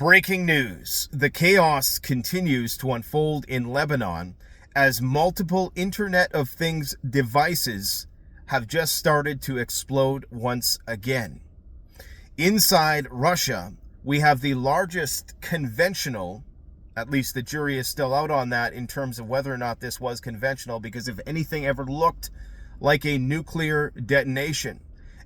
Breaking news. The chaos continues to unfold in Lebanon as multiple Internet of Things devices have just started to explode once again. Inside Russia, we have the largest conventional, at least the jury is still out on that in terms of whether or not this was conventional, because if anything ever looked like a nuclear detonation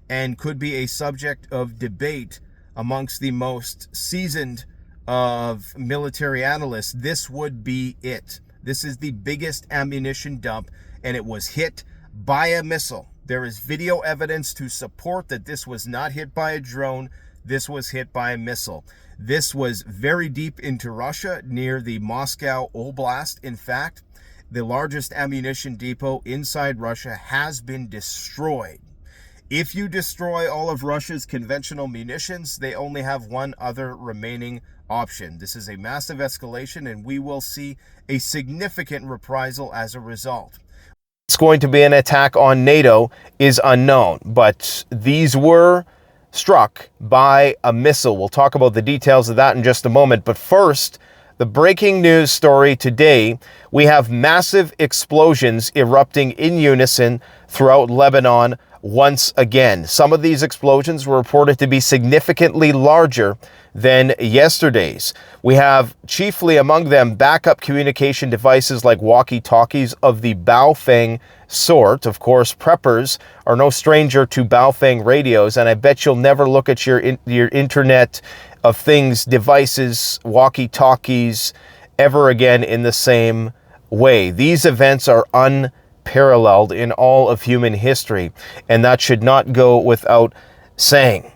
and could be a subject of debate amongst the most seasoned of military analysts, this would be it. This is the biggest ammunition dump, and it was hit by a missile. There is video evidence to support that this was not hit by a drone. This was hit by a missile. This was very deep into Russia, near the Moscow Oblast. In fact, the largest ammunition depot inside Russia has been destroyed. If you destroy all of Russia's conventional munitions, they only have one other remaining option. This is a massive escalation, and we will see a significant reprisal as a result. It's going to be an attack on NATO is unknown, but these were struck by a missile. We'll talk about the details of that in just a moment. But first, the breaking news story today, we have massive explosions erupting in unison throughout Lebanon once again. Some of these explosions were reported to be significantly larger than yesterday's. We have chiefly among them backup communication devices like walkie-talkies of the Baofeng sort. Of course, preppers are no stranger to Baofeng radios, and I bet you'll never look at your Internet of Things devices, walkie-talkies, ever again in the same way. These events are unparalleled in all of human history, and that should not go without saying.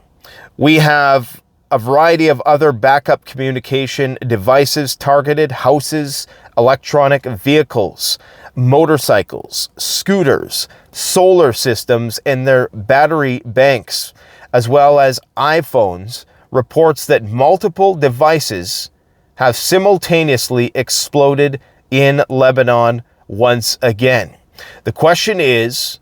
We have a variety of other backup communication devices targeted: houses, electronic vehicles, motorcycles, scooters, solar systems, and their battery banks, as well as iPhones. Reports that multiple devices have simultaneously exploded in Lebanon once again. The question is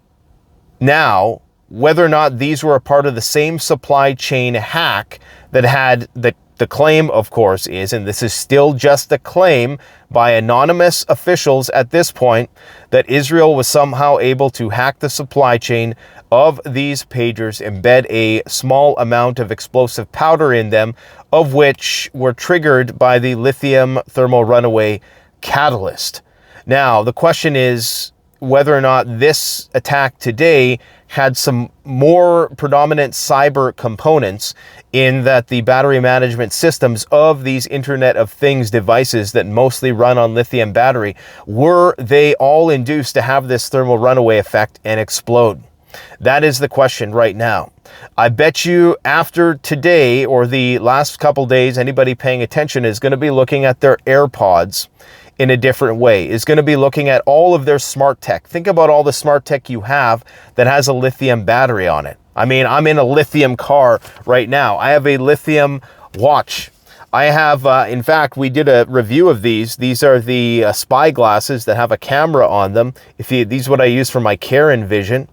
now whether or not these were a part of the same supply chain hack that had the claim, of course, is, and this is still just a claim by anonymous officials at this point, that Israel was somehow able to hack the supply chain of these pagers, embed a small amount of explosive powder in them, of which were triggered by the lithium thermal runaway catalyst. Now, the question is whether or not this attack today had some more predominant cyber components, in that the battery management systems of these Internet of Things devices that mostly run on lithium battery, were they all induced to have this thermal runaway effect and explode? That is the question right now. I bet you after today or the last couple days, anybody paying attention is going to be looking at their AirPods in a different way, is going to be looking at all of their smart tech. Think about all the smart tech you have that has a lithium battery on it. I mean, I'm in a lithium car right now. I have a lithium watch. I have, in fact, we did a review of these. These are the spy glasses that have a camera on them. These are what I use for my Karen vision.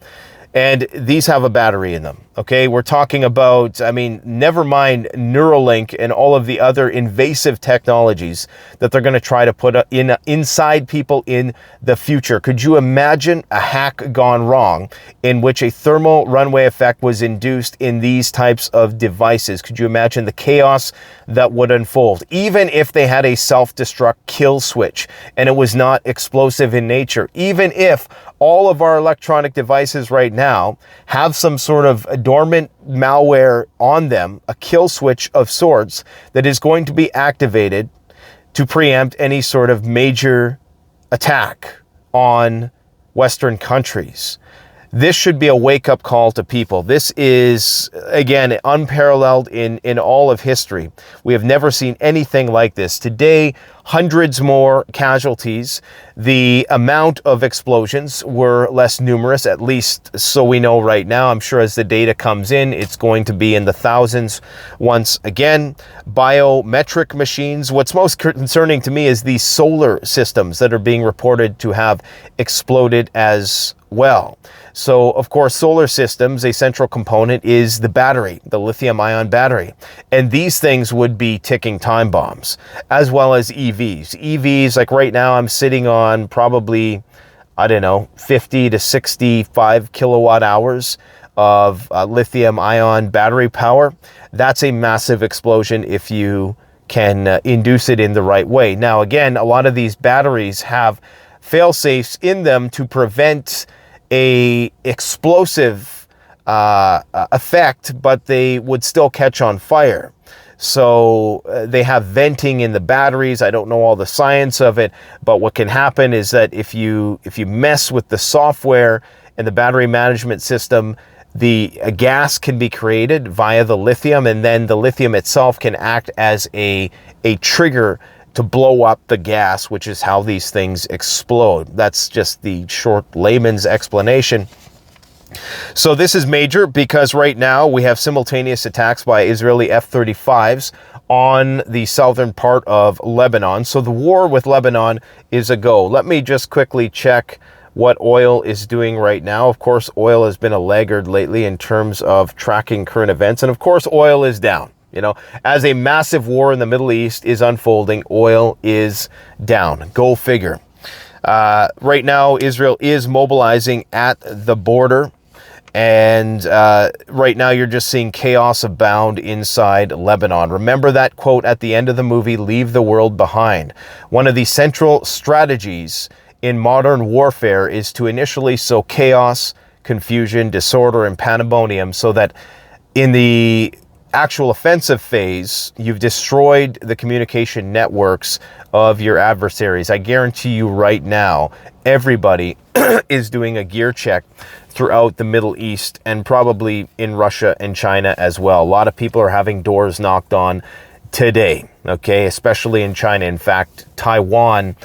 And these have a battery in them, okay? We're talking about, I mean, never mind Neuralink and all of the other invasive technologies that they're going to try to put inside people in the future. Could you imagine a hack gone wrong in which a thermal runaway effect was induced in these types of devices? Could you imagine the chaos that would unfold? Even if they had a self-destruct kill switch and it was not explosive in nature, even if all of our electronic devices right now have some sort of dormant malware on them, a kill switch of sorts that is going to be activated to preempt any sort of major attack on Western countries. This should be a wake-up call to people. This is, again, unparalleled in all of history. We have never seen anything like this. Today, hundreds more casualties. The amount of explosions were less numerous, at least so we know right now. I'm sure as the data comes in, it's going to be in the thousands once again. Biometric machines. What's most concerning to me is these solar systems that are being reported to have exploded as well. So, of course, solar systems, a central component is the battery, the lithium-ion battery. And these things would be ticking time bombs, as well as EVs. EVs, like right now, I'm sitting on probably, I don't know, 50 to 65 kilowatt hours of lithium-ion battery power. That's a massive explosion if you can induce it in the right way. Now, again, a lot of these batteries have fail-safes in them to prevent a explosive effect, but they would still catch on fire. So they have venting in the batteries. I don't know all the science of it, but what can happen is that if you mess with the software and the battery management system, a gas can be created via the lithium, and then the lithium itself can act as a trigger to blow up the gas, which is how these things explode. That's just the short layman's explanation. So this is major because right now we have simultaneous attacks by Israeli F-35s on the southern part of Lebanon. So the war with Lebanon is a go. Let me just quickly check what oil is doing right now. Of course, oil has been a laggard lately in terms of tracking current events. And of course, oil is down. You know, as a massive war in the Middle East is unfolding, oil is down. Go figure. Right now, Israel is mobilizing at the border. And right now, you're just seeing chaos abound inside Lebanon. Remember that quote at the end of the movie, "Leave the world behind." One of the central strategies in modern warfare is to initially sow chaos, confusion, disorder, and pandemonium so that in the actual offensive phase, you've destroyed the communication networks of your adversaries. I guarantee you right now, everybody is doing a gear check throughout the Middle East and probably in Russia and China as well. A lot of people are having doors knocked on today, okay, especially in China. In fact, Taiwan,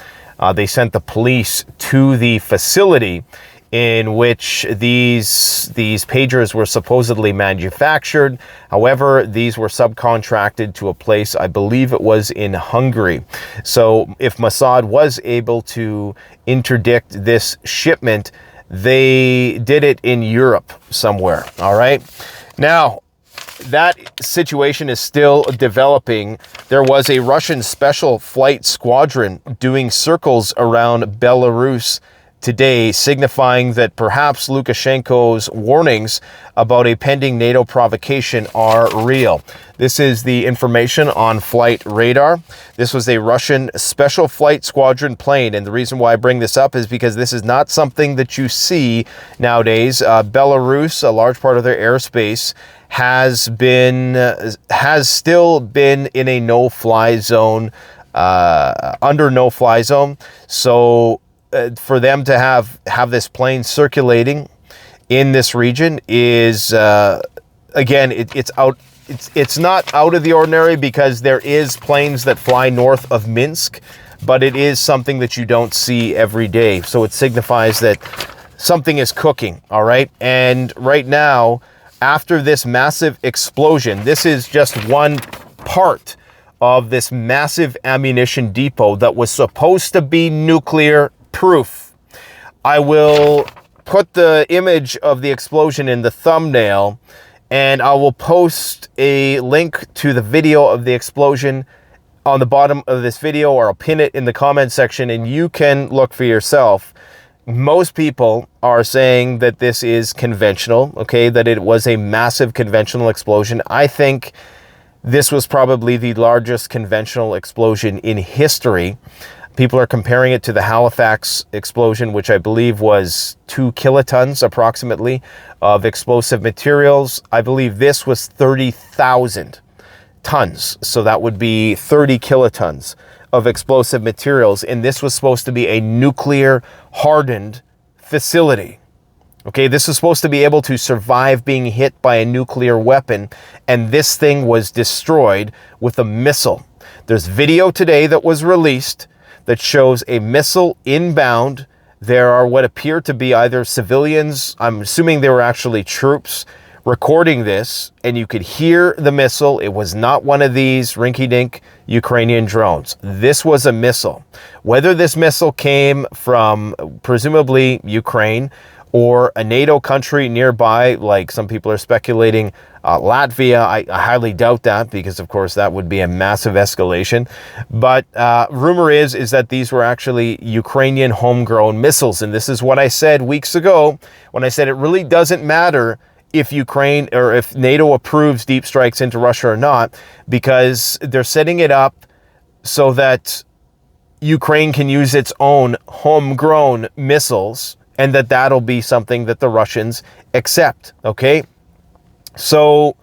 they sent the police to the facility in which these pagers were supposedly manufactured. However, these were subcontracted to a place, I believe it was in Hungary. So if Mossad was able to interdict this shipment, they did it in Europe somewhere, all right? Now, that situation is still developing. There was a Russian special flight squadron doing circles around Belarus today, signifying that perhaps Lukashenko's warnings about a pending NATO provocation are real. This is the information on flight radar. This was a Russian special flight squadron plane, and the reason why I bring this up is because this is not something that you see nowadays. Belarus, a large part of their airspace, has still been in a no-fly zone, under no-fly zone. So for them to have this plane circulating in this region is again, it's not out of the ordinary because there is planes that fly north of Minsk, but it is something that you don't see every day. So it signifies that something is cooking, all right? And right now, after this massive explosion, this is just one part of this massive ammunition depot that was supposed to be nuclear proof. I will put the image of the explosion in the thumbnail, and I will post a link to the video of the explosion on the bottom of this video, or I'll pin it in the comment section, and you can look for yourself. Most people are saying that this is conventional, okay, that it was a massive conventional explosion. I think this was probably the largest conventional explosion in history. People are comparing it to the Halifax explosion, which I believe was 2 kilotons approximately of explosive materials. I believe this was 30,000 tons. So that would be 30 kilotons of explosive materials. And this was supposed to be a nuclear hardened facility. Okay, this is supposed to be able to survive being hit by a nuclear weapon. And this thing was destroyed with a missile. There's video today that was released that shows a missile inbound. There are what appear to be either civilians, I'm assuming they were actually troops, recording this, and you could hear the missile. It was not one of these rinky-dink Ukrainian drones. This was a missile. Whether this missile came from presumably Ukraine or a NATO country nearby, like some people are speculating, Latvia, I highly doubt that, because of course that would be a massive escalation. But rumor is that these were actually Ukrainian homegrown missiles. And this is what I said weeks ago when I said it really doesn't matter if Ukraine or if NATO approves deep strikes into Russia or not, because they're setting it up so that Ukraine can use its own homegrown missiles, and that'll be something that the Russians accept, okay? So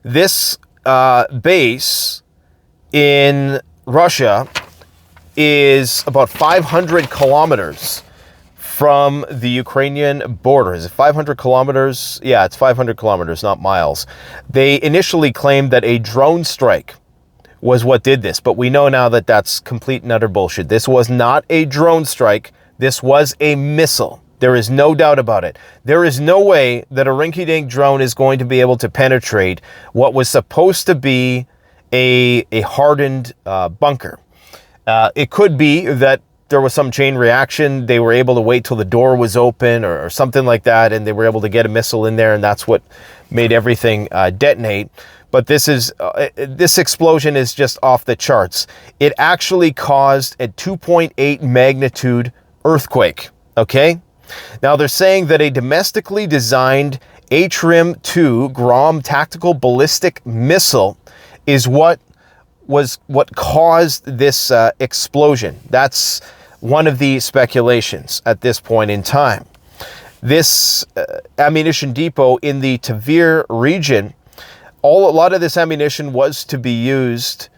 this base in Russia is about 500 kilometers from the Ukrainian border. Is it 500 kilometers? Yeah, it's 500 kilometers, not miles. They initially claimed that a drone strike was what did this, but we know now that that's complete and utter bullshit. This was not a drone strike. This was a missile. There is no doubt about it. There is no way that a rinky-dink drone is going to be able to penetrate what was supposed to be a hardened bunker. It could be that there was some chain reaction. They were able to wait till the door was open or something like that, and they were able to get a missile in there, and that's what made everything detonate. But this explosion is just off the charts. It actually caused a 2.8 magnitude earthquake, okay? Now, they're saying that a domestically designed ATRIM-2 Grom tactical ballistic missile is what caused this explosion. That's one of the speculations at this point in time. This ammunition depot in the Tver region, a lot of this ammunition was to be used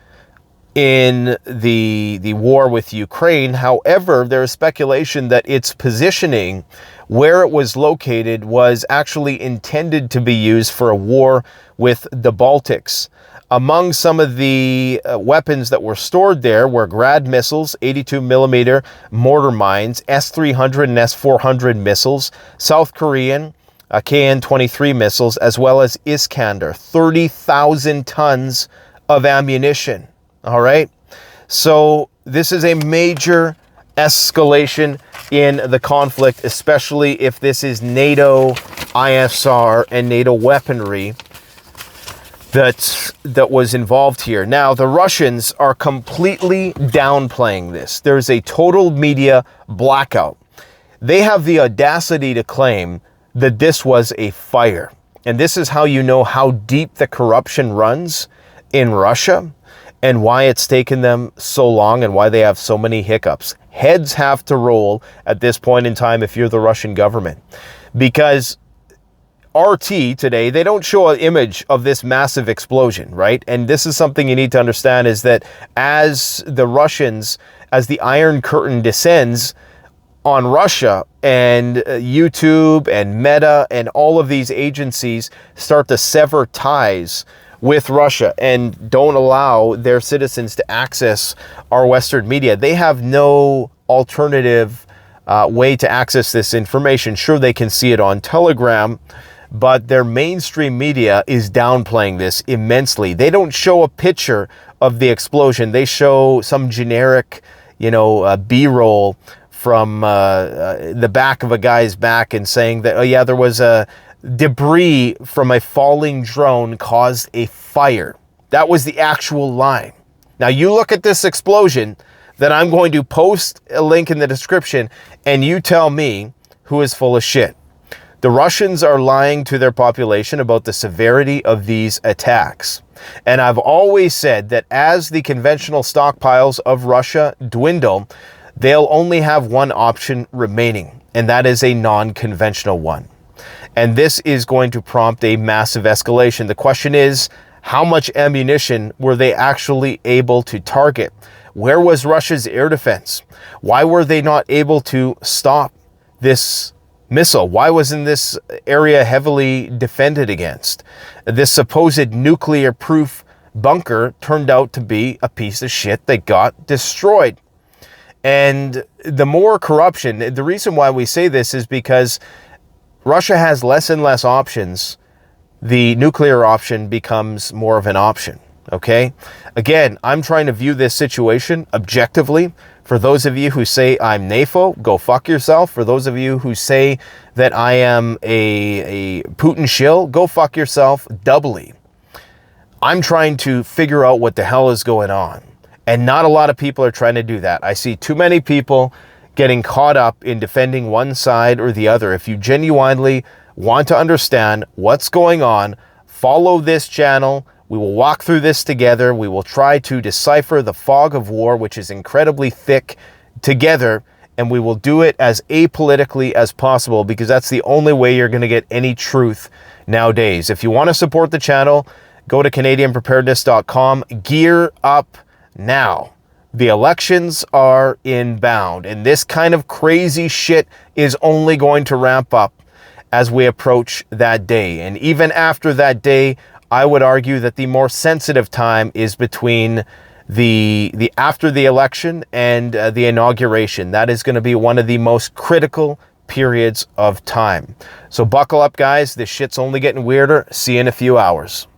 in the war with Ukraine. However, there is speculation that its positioning, where it was located, was actually intended to be used for a war with the Baltics. Among some of the weapons that were stored there were Grad missiles, 82 millimeter mortar mines, S-300 and S-400 missiles, South Korean KN-23 missiles, as well as Iskander, 30,000 tons of ammunition. All right. So this is a major escalation in the conflict, especially if this is NATO ISR and NATO weaponry that was involved here. Now, the Russians are completely downplaying this. There's a total media blackout. They have the audacity to claim that this was a fire. And this is how you know how deep the corruption runs in Russia and why it's taken them so long and why they have so many hiccups. Heads have to roll at this point in time if you're the Russian government, because RT today, they don't show an image of this massive explosion, right? And this is something you need to understand, is that as the Russians, as the Iron Curtain descends on Russia, and YouTube and Meta and all of these agencies start to sever ties with Russia and don't allow their citizens to access our Western media, they have no alternative way to access this information. Sure, they can see it on Telegram, but their mainstream media is downplaying this immensely. They don't show a picture of the explosion. They show some generic, B-roll from the back of a guy's back and saying that, oh yeah, there was a debris from a falling drone caused a fire. That was the actual line. Now you look at this explosion that I'm going to post a link in the description, and you tell me who is full of shit. The Russians are lying to their population about the severity of these attacks. And I've always said that as the conventional stockpiles of Russia dwindle, they'll only have one option remaining, and that is a non-conventional one. And this is going to prompt a massive escalation. The question is, how much ammunition were they actually able to target? Where was Russia's air defense? Why were they not able to stop this missile? Why wasn't this area heavily defended against? This supposed nuclear-proof bunker turned out to be a piece of shit that got destroyed. And the more corruption, the reason why we say this is because Russia has less and less options. The nuclear option becomes more of an option, okay? Again, I'm trying to view this situation objectively. For those of you who say I'm NAFO, go fuck yourself. For those of you who say that I am a Putin shill, go fuck yourself doubly. I'm trying to figure out what the hell is going on. And not a lot of people are trying to do that. I see too many people getting caught up in defending one side or the other. If you genuinely want to understand what's going on, follow this channel. We will walk through this together. We will try to decipher the fog of war, which is incredibly thick, together. And we will do it as apolitically as possible, because that's the only way you're going to get any truth nowadays. If you want to support the channel, go to CanadianPreparedness.com. Gear up now. The elections are inbound, and this kind of crazy shit is only going to ramp up as we approach that day. And even after that day, I would argue that the more sensitive time is between the after the election and the inauguration. That is going to be one of the most critical periods of time. So buckle up, guys. This shit's only getting weirder. See you in a few hours.